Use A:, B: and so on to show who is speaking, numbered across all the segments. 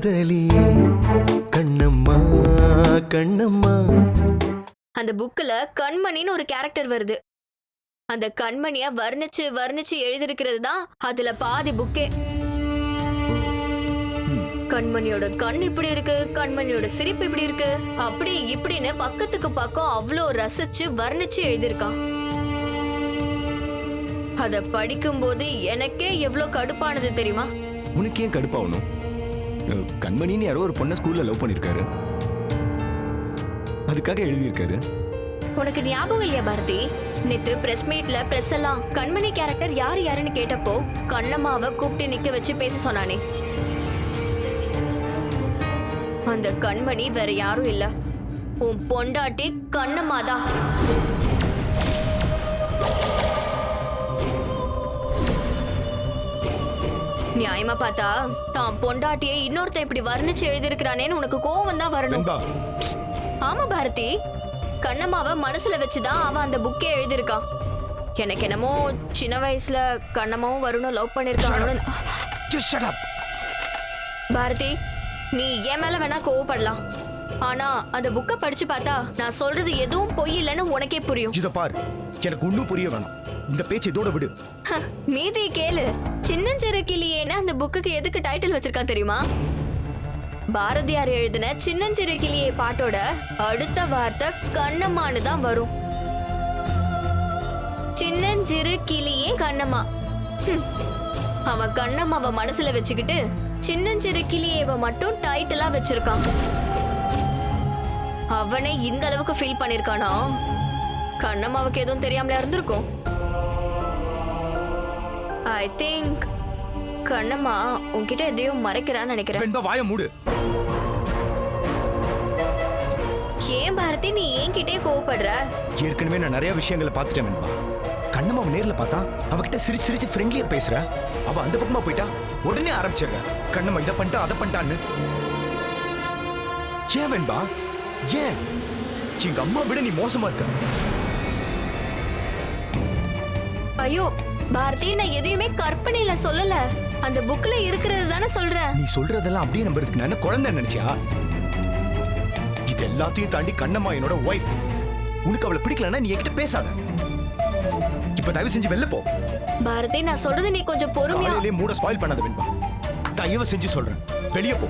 A: காதலியே கண்ணம்மா கண்ணம்மா.
B: அந்த புக்ல கண்மணின்னு ஒரு கேரக்டர் வருது. அந்த கண்மணிய வர்ணிச்சு வர்ணிச்சு எழுதிருக்கிறது தான் அதுல பாதி புக்கே. கண்மணியோட கண் இப்படி இருக்கு, கண்மணியோட சிரிப்பு இப்படி இருக்கு, அப்படி இப்படின்னு பக்கத்துக்கு பக்கம் அவ்வளோ ரசிச்சு வர்ணிச்சு எழுதிருக்கான். அத படிக்கும் போது எனக்கே எவ்வளவு கடுப்பானது தெரியுமா?
C: உனக்கு ஏன் கடுப்பாகணும்? கண்மணின்னு யாரோ ஒரு பொண்ணை ஸ்கூல்ல லவ் பண்ணிருக்காரு, அதுக்காக எழுதியிருக்காரு.
B: உனக்கு ஞாபகம் இல்லையா பாரதி? நேத்து பிரஸ் மீட்ல பிரஸ் எல்லாம் கண்மணி கேரக்டர் யாரு யாருன்னு கேட்டப்போ கண்ணம்மாவை கூப்பிட்டு நிக்க வச்சு பேச சொன்னானே, அந்த கண்மணி வேற யாரும் இல்ல, உன் பொண்டாட்டி கண்ணம்மா தான். நியாயமா பார்த்தா தான் பொண்டாட்டியை இன்னொருத்த இப்படி வர்ணிச்சு எழுதிருக்கிறானேன்னு உனக்கு கோவம் தான் வரணும். ஆமா பாரதி, கண்ணம்மாவை மனசுல வச்சுதான் அவன் அந்த புக்கே எழுதிருக்கான். எனக்கு என்னமோ சின்ன வயசுல கண்ணம்மாவும் வருணும் லவ் பண்ணிருக்கான். பாரதி, நீ என் மேல வேணா கோவப்படலாம், ஆனா அந்த புக்கை படிச்சு பார்த்தா நான் சொல்றது எதுவும் பொய் இல்லைன்னு உனக்கே புரியும்.
C: இத பாரு, எனக்கு ஒண்ணும் புரிய வேணாம், இந்த பேச்சு இதோட விடு.
B: மீதி கேளு. சின்னஞ்சிறு கிளியேன்னு அந்த புக்குக்கு எதுக்கு டைட்டில் வச்சிருக்கான் தெரியுமா? பாரதியார் எழுதின சின்னஞ்சிறு கிளியே பாட்டோட அடுத்த வார்த்தை கண்ணம்மான்னு தான் வரும். சின்னஞ்சிறு கிளியே கண்ணம்மா. அவன் கண்ணம்மாவை மனசுல வச்சுக்கிட்டு சின்னஞ்சிறு கிளியேவ மட்டும் டைட்டிலா வச்சிருக்கான். அவனே இந்த அளவுக்கு ஃபீல் பண்ணிருக்கானா? கண்ணம்மாவுக்கு எதுவும் தெரியாமல இருந்திருக்கும். ஐ திங்க் கண்ணம்மா உன்கிட்ட எதையும் மறைக்கிறான்னு நினைக்கிறேன்.
C: வாய மூடு.
B: ஏன் பாரதி நீ என்கிட்டே கோவப்படுற?
C: ஏற்கனவே நான் நிறைய விஷயங்களை பார்த்துட்டேன் வெண்பா. கண்ணம்மாவை நேர்ல பார்த்தா அவகிட்ட சிரிச்சு சிரிச்சு ஃப்ரெண்ட்லியா பேசுற, அவ அந்த பக்கமா போயிட்டா உடனே ஆரம்பிச்சிடுற கண்ணம்மா இதை பண்ணிட்டா அதை பண்ணிட்டான்னு. ஏன் வெண்பா, ஏன்? எங்க அம்மா விட நீ மோசமா இருக்க.
B: ஐயோ பாரதி, நான் எதையுமே கற்பனையில சொல்லல, அந்த புக்ல இருக்கிறது தானே சொல்றேன்.
C: நீ சொல்றதெல்லாம் அப்படியே நம்புறதுக்கு நான் என்ன குழந்தை நினைச்சியா? இது எல்லாத்தையும் தாண்டி கண்ணம்மா என்னோட ஒய்ஃப். உனக்கு அவளை பிடிக்கலன்னா நீ என்கிட்ட பேசாத. இப்ப தயவு செஞ்சு வெளில போ.
B: பாரதி, நான் சொல்றது நீ கொஞ்சம் பொறுமையா.
C: காலையிலே மூட ஸ்பாயில் பண்ணாத வெண்பா, தயவு செஞ்சு சொல்றேன், வெளியே போ.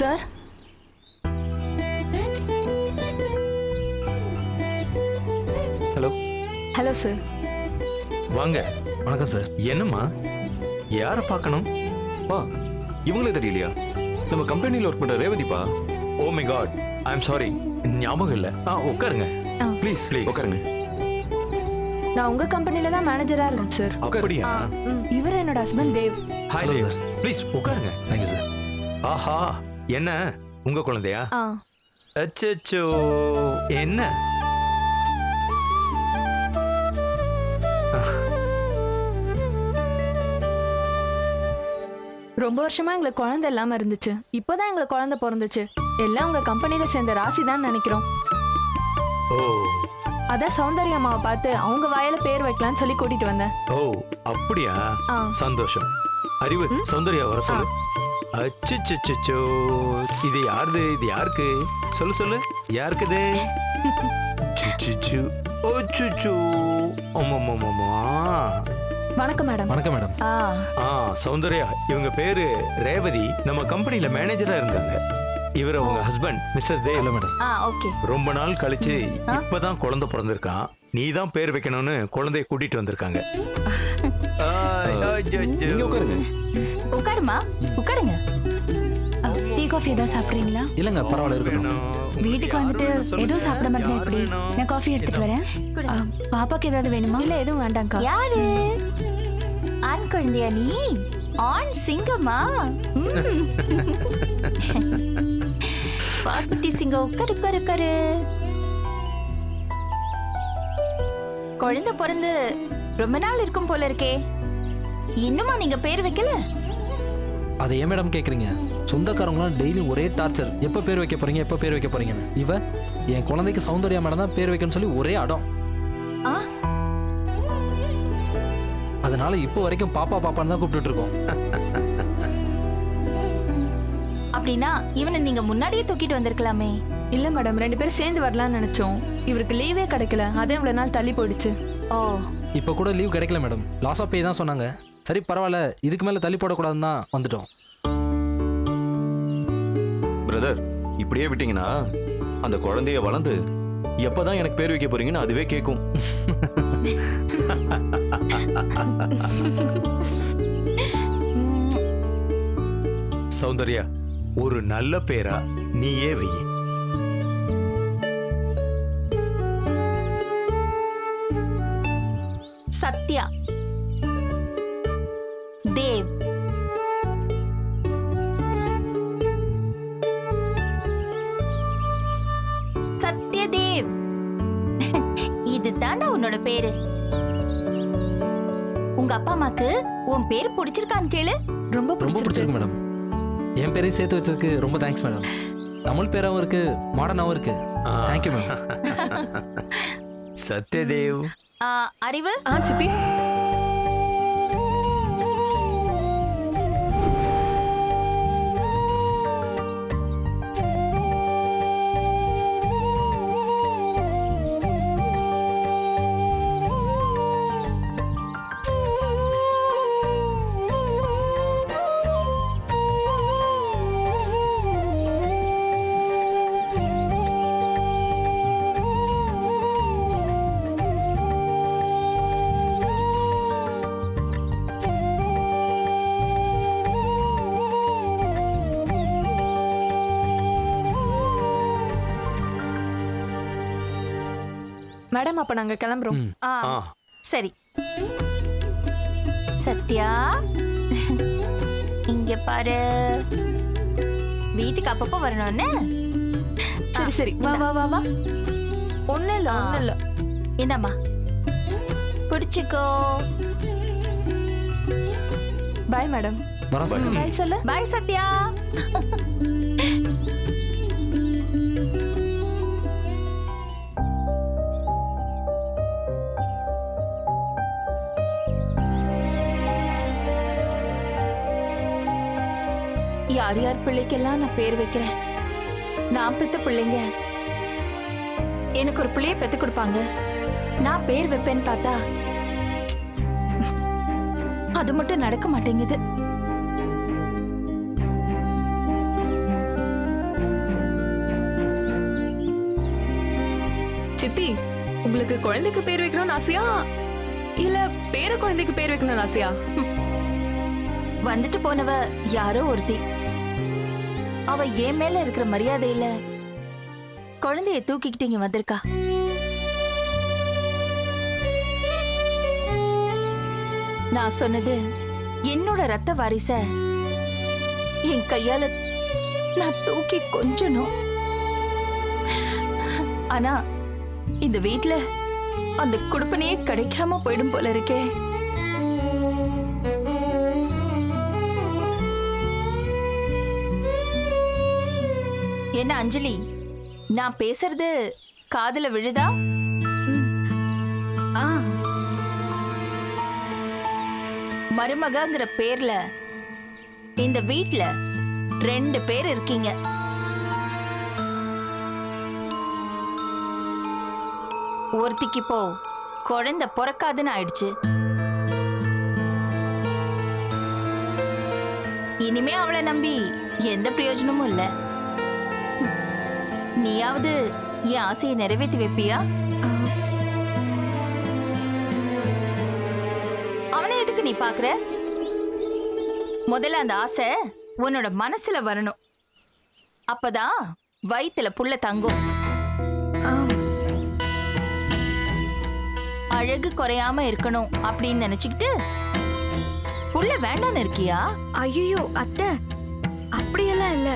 D: Sir,
E: hello.
D: Hello sir.
E: வாங்க.
F: வணக்கம் சார்.
E: என்னம்மா, யாரை பார்க்கணும்?
F: பா, இவங்களே தெரியலையா? நம்ம கம்பெனியில் ஒர்க் பண்ற ரேவதிப்பா.
E: Oh my god, I am sorry, ஞாபகம் இல்லை. உட்காருங்க
F: ப்ளீஸ்
E: ப்ளீஸ்
F: உட்காருங்க.
D: நான் உங்க கம்பெனில தான் மேனேஜரா இருக்கேன் சார்.
E: அப்படியா?
D: இவர் என்னோட husband Dev.
E: Hi
F: Hello,
E: Dev,
F: sir.
E: Please உட்காருங்க.
F: Thank you sir.
E: ஆஹா, என்ன உங்க குழந்தையா?
D: ஆ,
E: அச்சச்சோ, என்ன?
D: ரொம்ப வருஷமா எங்களுக்கு குழந்தை இல்லாம இருந்துச்சு. இப்போதான் எங்களுக்கு குழந்தை பிறந்துச்சு. எல்லாம் உங்க கம்பெனில சேர்ந்த ராசி தான் நினைக்கிறோம்.
E: ஓ
D: அதான் சௌந்தர்யா அம்மாவை பார்த்து அவங்க வாயில பேர் வைக்கலாம்னு சொல்லி கூட்டிட்டு வந்தேன்.
E: ஓ அப்படியா?
D: ஆ.
E: சந்தோஷம். அறிவு, சௌந்தர்யா வர சொல்லு. அச்சச்சோ, இது யாருது? இது யாருக்கு? சொல்லு சொல்லு, யாருக்குது? சுச்சு, ஓ சுச்சு, அம்மா.
D: வணக்கம் மேடம்.
F: வணக்கம் மேடம்.
E: சௌந்தர்யா, இவங்க பேரு ரேவதி, நம்ம கம்பெனில மேனேஜரா இருந்தாங்க. இவர் உங்க husband mister Dev.
F: Hello madam.
D: Okay.
E: ரொம்ப நாள் கழிச்சு இப்பதான் குழந்தை பிறந்திருக்கான். நீ தான் பேர் வைக்கணும்னு குழந்தைய கூட்டிட்டு வந்திருக்காங்க.
F: நீங்க உட்காருங்க.
D: உட்காருமா, உட்காருங்க. டீ காஃபி ஏதாவது சாப்பிடுறீங்களா?
F: இல்லங்க, பரவாயில்ல இருக்கட்டும்.
D: வீட்டுக்கு வந்துட்டு எதுவும் சாப்பிட மாதிரி எப்படி? நான் காஃபி எடுத்துட்டு வரேன். பாப்பாக்கு ஏதாவது வேணுமா? இல்ல எதுவும் வேண்டாம்க்கா.
G: யாரு? ஆண் குழந்தையா நீ? ஆண் சிங்கமா? பாக்குட்டி சிங்கம், உட்காரு உட்காரு உட்காரு. குழந்தை பிறந்து ரொம்ப நாள் இருக்கும் போல இருக்கே. இன்னுமா நீங்க பேர் வைக்கல?
H: அதை ஏன் மேடம் கேட்குறீங்க? சொந்தக்காரங்களாம் டெய்லி ஒரே டார்ச்சர். எப்போ பேர் வைக்க போறீங்க, எப்போ பேர் வைக்க போறீங்கன்னு. இவ என் குழந்தைக்கு சௌந்தர்யா மேடம் தான் பேர் வைக்கணும்னு சொல்லி ஒரே அடம்.
G: ஆ,
H: அதனால இப்போ வரைக்கும் பாப்பா பாப்பான்னு தான் கூப்பிட்டுட்டு இருக்கோம்.
G: அப்படின்னா இவனை நீங்க முன்னாடியே தூக்கிட்டு வந்திருக்கலாமே.
D: இல்ல மேடம், 2 பேரும் சேர்ந்து வரலாம்னு நினைச்சோம். இவருக்கு லீவே கிடைக்கல, அதே இவ்வளவு நாள் தள்ளி போயிடுச்சு.
G: ஓ,
H: இப்போ கூட லீவ் கிடைக்கல மேடம். லாஸ் ஆஃப் பே தான் சொன்னாங்க. சரி பரவாயில்ல, இதுக்கு மேலே தள்ளி போடக்கூடாதுன்னு தான் வந்துட்டோம்.
F: பிரதர், இப்படியே விட்டீங்கன்னா அந்த குழந்தைய வளர்ந்து எப்பதான் எனக்கு பேர் வைக்க போறீங்கன்னு அதுவே கேட்கும்.
E: சௌந்தர்யா, ஒரு நல்ல பேரா நீயே வை.
G: சத்யா, தேவ், சத்யதேவ். இது தாண்டா உன்னோட பேரு. உங்க அப்பா அம்மாக்கு உன் பேர் பிடிச்சிருக்கான்னு கேளு.
D: ரொம்ப
H: ரொம்ப பிடிச்சிருக்கு மேடம். என் பேரையும் சேர்த்து வச்சதுக்கு ரொம்ப தேங்க்ஸ் மேடம். தமிழ் பேராகவும் இருக்கு, மாடர்னாகவும் இருக்கு. Thank you ma'am.
E: சத்யதேவ்.
G: அறிவு.
D: சித்தி. மேடம், அப்ப நாங்க கிளம்புறோம்.
H: ம்.
G: ஆ, சரி. சத்யா, இங்க பாரு. வீட்டுக்கு அப்பப்போ வரணும்னு.
D: சரி சரி, வா வா வா வா. ஒண்ணும் இல்ல.
G: என்னம்மா, பிடிச்சுக்கோ.
D: Bye madam.
H: வரேன்.
D: பாய் சொல்லு.
G: பாய் சத்யா. யார் யார் பிள்ளைக்கெல்லாம் நான் பேர் வைக்கிறேன். நான் பெத்த பிள்ளைங்க எனக்கு ஒரு பிள்ளைய பெத்து கொடுப்பாங்க. நான் பேர் வைப்பேன்னு பார்த்தா அது மட்டும் நடக்க மாட்டேங்குது.
I: சித்தி, உங்களுக்கு குழந்தைக்கு பேர் வைக்கணும்னு ஆசையா இல்ல பேர குழந்தைக்கு பேர் வைக்கணும்னு ஆசையா?
G: வந்துட்டு போனவ யாரோ ஒருத்தி. அவ என் மேல இருக்கிற மரியாதையில குழந்தைய தூக்கிக்கிட்டு இங்க வந்திருக்கா. நான் சொன்னது என்னோட ரத்த வாரிச என் கையால நான் தூக்கி கொஞ்சணும். ஆனா இந்த வீட்ல அந்த குடுப்பனையே கிடைக்காம போயிடும் போல இருக்கே. என்ன அஞ்சலி, நான் பேசுறது காதுல விழுதா? மருமகங்கிற பேர்ல இந்த வீட்ல 2 பேர் இருக்கீங்க. ஒருத்திக்கு இப்போ குழந்தை பிறக்காதுன்னு ஆயிடுச்சு. இனிமே அவளை நம்பி எந்த பிரயோஜனமும் இல்ல. நீயாவது என் ஆசையை நிறைவேற்றி வைப்பியா? அவனை எதுக்கு நீ பாக்குற? முதல்ல அந்த ஆசை உன்னோட மனசுல வரணும். அப்பதான் வயித்துல புள்ள தங்கும். அழகு குறையாம இருக்கணும் அப்படின்னு நினைச்சுக்கிட்டு புள்ள வேண்டான்னு இருக்கியா?
D: ஐயோ அத்தை, அப்படியெல்லாம் இல்ல.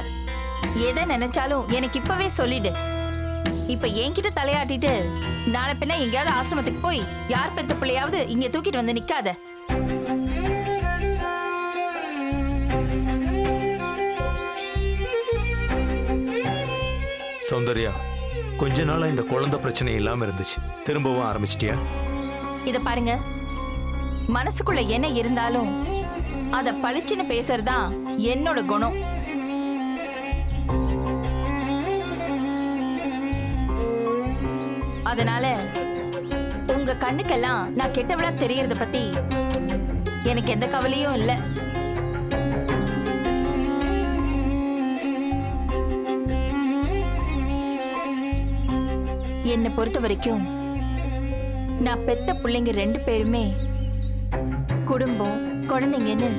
G: எதை நினைச்சாலும் எனக்கு இப்பவே சொல்லிடு. இப்ப என்கிட்ட தலையாட்டிட்டு நாளை பின்ன எங்கேயாவது ஆசிரமத்துக்கு போய் யார் பெத்த பிள்ளையாவது இங்க தூக்கிட்டு வந்து நிக்காத.
E: சௌந்தர்யா, கொஞ்ச நாளா இந்த குழந்தை பிரச்சனை இல்லாம இருந்துச்சு, திரும்பவும் ஆரம்பிச்சிட்டியா?
G: இத பாருங்க, மனசுக்குள்ள என்ன இருந்தாலும் அத பளிச்சுன்னு பேசுறதுதான் என்னோட குணம். அதனால உங்க கண்ணுக்கெல்லாம் நான் கெட்டவளா தெரியறத பத்தி எனக்கு எந்த கவலையும் இல்ல. என்னை பொறுத்த வரைக்கும் நான் பெத்த பிள்ளைங்க 2 பேருமே குடும்பம் குழந்தைங்கன்னு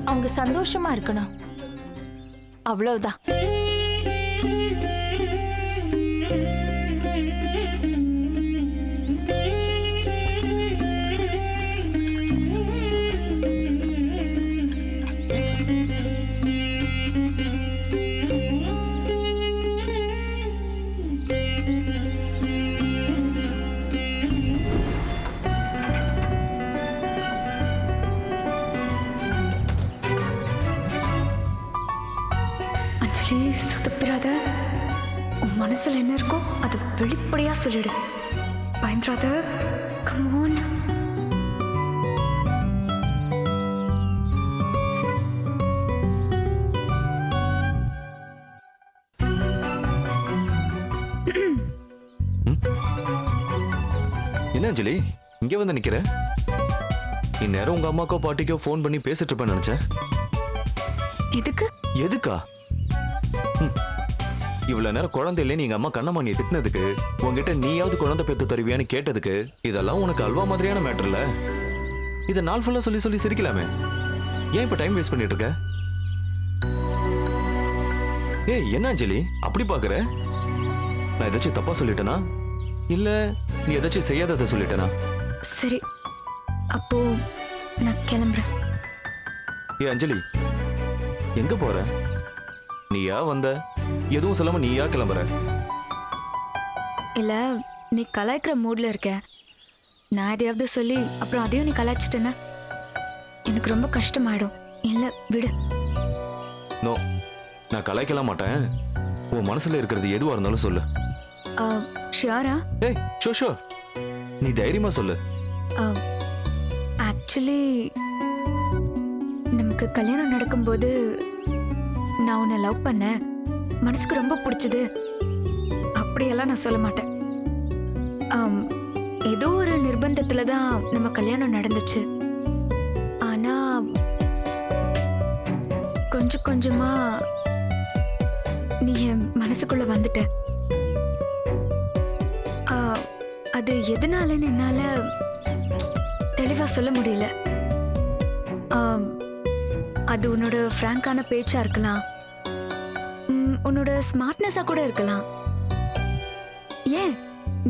G: அவங்க சந்தோஷமா இருக்கணும், அவ்வளவுதான்.
D: அஞ்சலி, சுதப்பிராத. உன் மனசுல என்ன இருக்கோ அதை வெளிப்படையா சொல்லிடு. பயந்துராத. Come on.
F: என்ன அஞ்சலி இங்க வந்து நிக்கிற? இந்நேரம் உங்க அம்மாக்கோ பாட்டிக்கோ ஃபோன் பண்ணி பேசிட்டு இருப்பேன்னு நினைச்சேன்.
D: எதுக்கு?
F: எதுக்கா? இவ்வளவு நேரம் குழந்தை இல்லைன்னு எங்க அம்மா கண்ணம்மானியை திட்டினதுக்கு, உங்ககிட்ட நீயாவது குழந்தை பெற்று தருவியான்னு கேட்டதுக்கு, இதெல்லாம் உனக்கு அல்வா மாதிரியான மேட்டர் இல்ல. இதை நாள் ஃபுல்லா சொல்லி சொல்லி சிரிக்கலாமே. ஏன் இப்ப டைம் வேஸ்ட் பண்ணிட்டு இருக்க? ஏய், என்ன அஞ்சலி அப்படி பாக்குற? நான் ஏதாச்சும் தப்பா சொல்லிட்டேனா, இல்ல நீ ஏதாச்சும் செய்யாததை சொல்லிட்டேனா?
D: சரி, அப்போ நான் கிளம்புறேன்.
F: ஏ அஞ்சலி, எங்க போற? நீயா வந்த, எதுவும் சொல்லாம நீயா கிளம்புற?
D: இல்ல, நீ கலாய்க்கிற மூட்ல இருக்க. நான் எதையாவது சொல்லி அப்புறம் அதையும் நீ கலாய்ச்சிட்டேன்னா எனக்கு ரொம்ப கஷ்டமாயிடும். இல்ல விடு.
F: நோ, நான் கலாய்க்கலாம் மாட்டேன். உன் மனசுல இருக்கிறது எதுவா இருந்தாலும் சொல்லு.
D: ஷியாரா?
F: ஏய், ஷோ நீ தைரியமா சொல்லு.
D: ஆக்சுவலி நமக்கு கல்யாணம் நடக்கும்போது நான் உன்னை லவ் பண்ணேன், மனசுக்கு ரொம்ப பிடிச்சது அப்படியெல்லாம் நான் சொல்ல மாட்டேன். ஏதோ ஒரு நிர்பந்தத்துல தான் நம்ம கல்யாணம் நடந்துச்சு. ஆனா கொஞ்சம் கொஞ்சமா நீ என் மனசுக்குள்ள வந்துட்ட. அது எதனாலன்னு என்னால தெளிவா சொல்ல முடியல. அது உன்னோட ஃப்ராங்கான பேச்சா இருக்கலாம், உன்னோட ஸ்மார்ட்னஸா கூட இருக்கலாம், ஏன்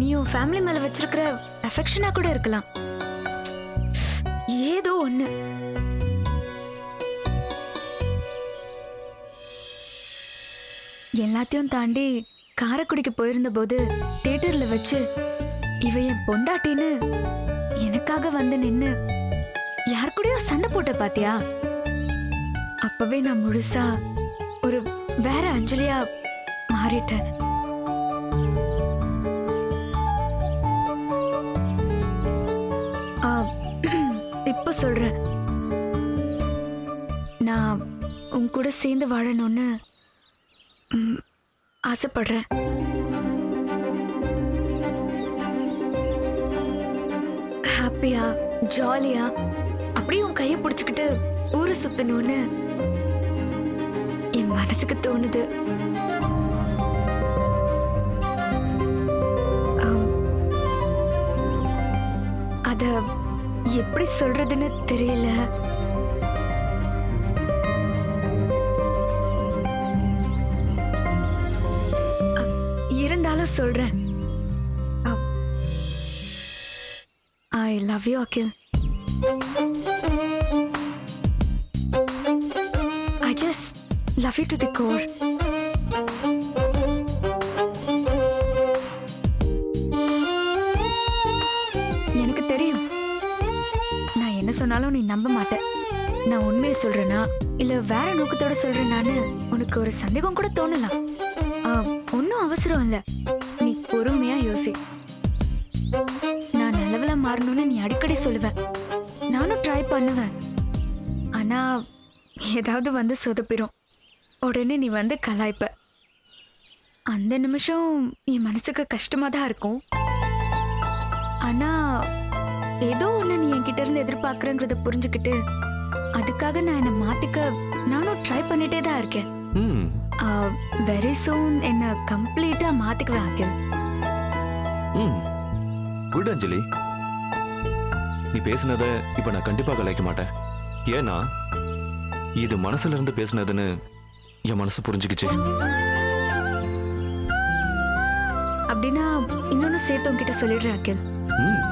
D: நீ உன் ஃபேமிலி மேல வச்சிருக்கிற அஃபெக்ஷனா கூட இருக்கலாம். ஏதோ ஒண்ணு. எல்லாத்தையும் தாண்டி காரைக்குடிக்கு போயிருந்த போது தியேட்டர்ல வச்சு இவ என் பொண்டாட்டின்னு எனக்காக வந்து நின்னு யார் கூடயோ சண்டை போட்ட பாத்தியா? அப்பவே நான் முழுசா ஒரு வேற அஞ்சலியா மாறிட்டேன். இப்ப சொல்றேன், நான் உன் கூட சேர்ந்து வாழணும்னு ஆசைப்படுறேன். ஹாப்பியா ஜாலியா அப்படியே உன் கையை பிடிச்சுக்கிட்டு ஊரை சுத்தணும்னு என் மனசுக்கு தோணுது. அத எப்படி சொல்றதுன்னு தெரியல. இருந்தாலும் சொல்றேன். I love you, Akhil. I just love you to the core. எனக்கு தெரியும், நான் என்ன சொன்னாலும் நீ நம்ப மாட்ட. நான் உண்மையை சொல்றேனா இல்ல வேற நோக்கத்தோட சொல்றேனான்னு உனக்கு ஒரு சந்தேகம் கூட தோணலாம். ஒன்னும் அவசரம் இல்ல, நீ பொறுமையா யோசி. நான் நல்லவளா மாறணும்னு நீ அடிக்கடி சொல்லுவ, நானும் ட்ரை பண்ணுவேன். ஆனா ஏதாவது வந்து சொதப்பிடும், உடனே நீ வந்து கலாய்ப்ப. அந்த நிமிஷம் என் மனசுக்கு கஷ்டமா தான் இருக்கும். ஆனா ஏதோ ஒண்ணு நீ என்கிட்ட இருந்து எதிர்பார்க்கறேங்கிறத புரிஞ்சுக்கிட்டு அதுக்காக நான் என்னை மாத்திக்க நானும் ட்ரை பண்ணிட்டே தான் இருக்கேன்.
F: ம்
D: வெரி சூன் என்ன கம்ப்ளீட்டா மாத்திக்குவேன் அகில்.
F: ம் குட் அஞ்சலி. நீ பேசுனத இப்ப நான் கண்டிப்பா கலாய்க்க மாட்டேன். ஏன்னா இது மனசுல இருந்து பேசுனதுன்னு என் மனசு புரிஞ்சுக்கிச்சு.
D: அப்படின்னா இன்னொன்னு சேர்த்து உன்கிட்ட சொல்லிடுறேன் அகில்.
F: ம்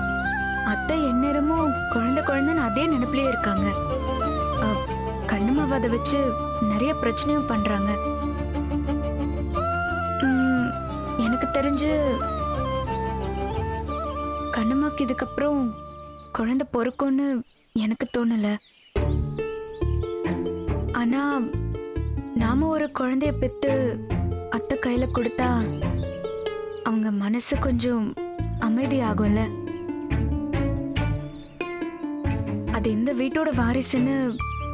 D: அத்தை எந்நேரமும் குழந்தை குழந்தைன்னு அதே நினைப்பிலே இருக்காங்க. கண்ணுமாவை அதை வச்சு நிறைய பிரச்சனையும் பண்றாங்க. எனக்கு தெரிஞ்சு கண்ணுமாக்கு இதுக்கப்புறம் குழந்தை பொறுக்கும்னு எனக்கு தோணல. ஆனா நாம ஒரு குழந்தைய பெத்து அத்தை கையில கொடுத்தா அவங்க மனசு கொஞ்சம் அமைதியாகும்ல. அது இந்த வீட்டோட வாரிசுன்னு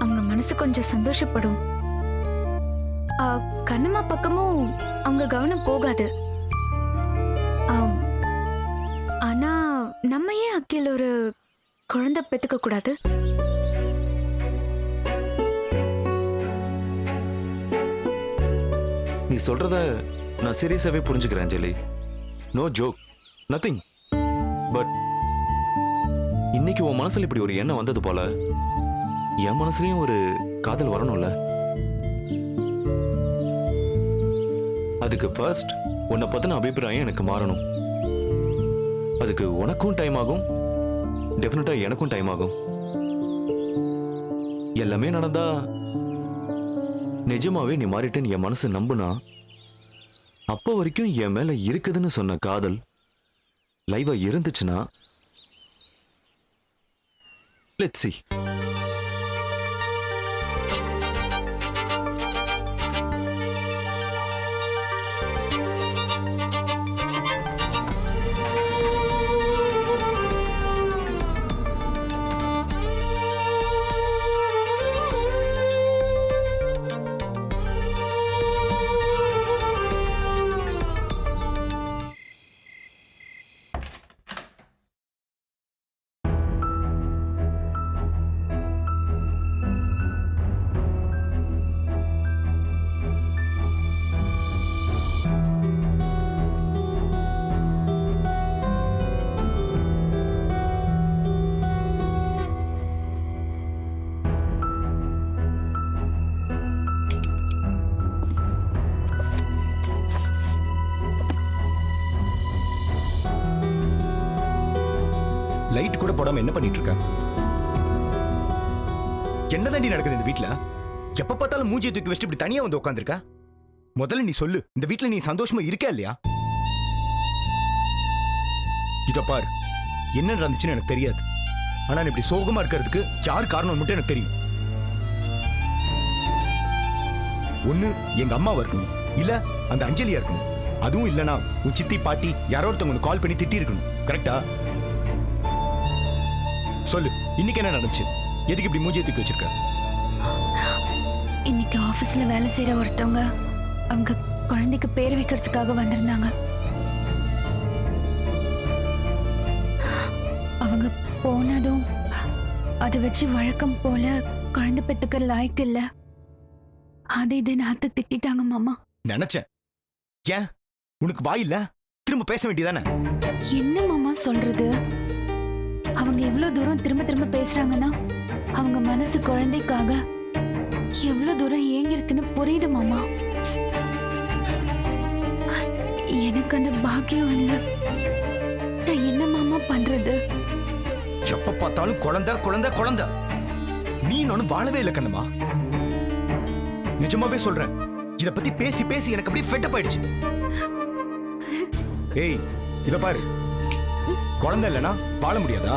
D: அவங்க மனசு கொஞ்சம் சந்தோஷப்படும். கண்ணம்மா பக்கமும் அவங்க கவனம் போகாது. ஆனா நம்ம ஏன் அக்கில் ஒரு குழந்தை பெத்துக்க கூடாது?
F: நீ சொல்றத நான் சீரியஸாவே புரிஞ்சுக்கிறேன் Anjali. No joke, nothing. But இன்னைக்கு உன் மனசுல இப்படி ஒரு எண்ணம் வந்தது போல என் மனசுலயும் ஒரு காதல் வரணும்ல. அதுக்கு ஃபர்ஸ்ட் உன்னை பத்தின அபிப்பிராயம் எனக்கு மாறணும். அதுக்கு உனக்கும் டைம் ஆகும், டெஃபினட்டா எனக்கும் டைம் ஆகும். எல்லாமே நடந்தா நிஜமாவே நீ மாறிட்டேன்னு என் மனசு நம்புனா அப்போ வரைக்கும் என் மேல இருக்குதுன்னு சொன்ன காதல் லைவா இருந்துச்சுன்னா லெட்ஸ் see.
C: லைட் கூட போடாம என்ன பண்ணிட்டு இருக்க? என்னதாண்டி நடக்குது இந்த வீட்ல? எப்ப பார்த்தாலும் மூஞ்சியை தூக்கி வச்சுட்டு இப்படி தனியா வந்து உட்காந்துருக்க. முதல்ல நீ சொல்லு, இந்த வீட்ல நீ சந்தோஷமா இருக்கா இல்லையா? இத பாரு, என்ன நடந்துச்சுன்னு எனக்கு தெரியாது. ஆனா நீ இப்படி சோகமா இருக்கிறதுக்கு யார் காரணம் மட்டும் எனக்கு தெரியும். ஒண்ணு எங்க அம்மாவா இருக்கணும், இல்ல அந்த அஞ்சலியா இருக்கணும். அதுவும் இல்லனா உன் சித்தி பாட்டி யாரோ ஒருத்தவங்க கால் பண்ணி திட்டி இருக்கணும். கரெக்டா? சொல்லு, இன்னைக்கு என்ன நடந்துச்சு? எதுக்கு இப்படி மூஞ்சியை தூக்கி வச்சிருக்க?
D: இன்னைக்கு ஆபீஸ்ல வேலை செய்யற ஒருத்தவங்க அவங்க குழந்தைக்கு பேர் வைக்கிறதுக்காக வந்திருந்தாங்க. அவங்க போனதும் அதை வச்சு வழக்கம் போல குழந்தை பெத்துக்க லாய்க்கு இல்ல அது இது நாத்த திட்டாங்க மாமா.
C: நினைச்சேன். ஏன் உனக்கு வாய் இல்ல? திரும்ப பேச வேண்டியதானே?
D: என்ன மாமா சொல்றது? அவங்க எவ்வளவு தூரம் திரும்ப திரும்ப பேசுறாங்கன்னா அவங்க மனசு குழந்தைக்காக எவ்வளவு தூரம் ஏங்கி இருக்குன்னு புரியுது மாமா. எனக்கு அந்த பாக்கியம் இல்ல. நான் என்ன மாமா பண்றது?
C: எப்ப பார்த்தாலும் குழந்தை குழந்தை குழந்தை. நீ நானும் வாழவே இல்லை கண்ணம்மா. நிஜமாவே சொல்றேன், இத பத்தி பேசி பேசி எனக்கு அப்படியே ஃபெட்டப் ஆயிடுச்சு. ஏய் இத பாரு, குழந்தை இல்லைன்னா வாழ முடியாதா?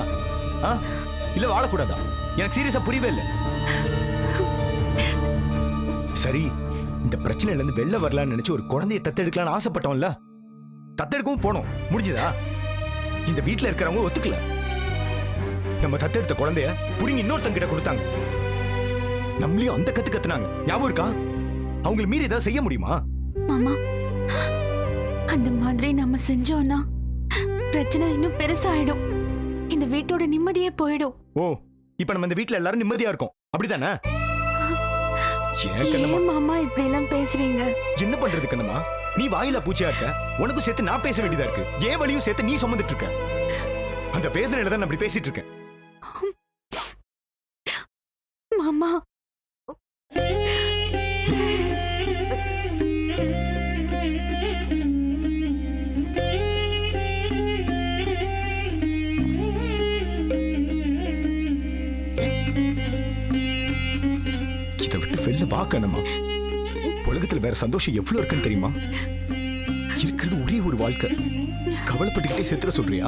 C: இல்ல வாழக்கூடாதா? எனக்கு சீரியஸா புரியவே இல்லை. சரி, இந்த பிரச்சனையில இருந்து வெளில வரலாம்னு நினைச்சு ஒரு குழந்தையை தத்தெடுக்கலாம்னு ஆசைப்பட்டோம்ல, தத்தெடுக்கவும் போனோம், முடிஞ்சதா? இந்த வீட்ல இருக்கிறவங்க ஒத்துக்கல. நம்ம தத்தெடுத்த குழந்தைய புடிங்கி இன்னொருத்தங்க கிட்ட கொடுத்தாங்க. நம்மளையும் அந்த கத்து கத்துனாங்க, ஞாபகம் இருக்கா? அவங்கள மீறி ஏதாவது செய்ய முடியுமா?
D: மாமா, அந்த மாதிரி நம்ம செஞ்சோம்னா பிரச்சனை இன்னும் பெருசாயிடும். இந்த வீட்டோட நிம்மதியே போயிடும்.
C: ஓ, இப்ப நம்ம இந்த வீட்ல எல்லாரும் நிம்மதியா இருக்கோம், அப்படிதானே? ஏன் கண்ணம்மா
D: ஏன் மாமா இப்படி எல்லாம் பேசுறீங்க?
C: என்ன பண்றது கண்ணம்மா? நீ வாயில பூச்சியா இருக்க, உனக்கும் சேர்த்து நான் பேச வேண்டியதா இருக்கு. ஏன் வலியும் சேர்த்து நீ சுமந்துட்டு இருக்க. அந்த வேதனையில தான் நான் அப்படி பேசிட்டு இருக்கேன்.
D: மாமா,
C: இதை விட்டு வெளில வா கண்ணம்மா. உலகத்துல வேற சந்தோஷம் எவ்வளவு இருக்குன்னு தெரியுமா? இருக்கிறது ஒரே ஒரு வாழ்க்கை. கவலைப்பட்டுக்கிட்டே செத்துற சொல்றியா?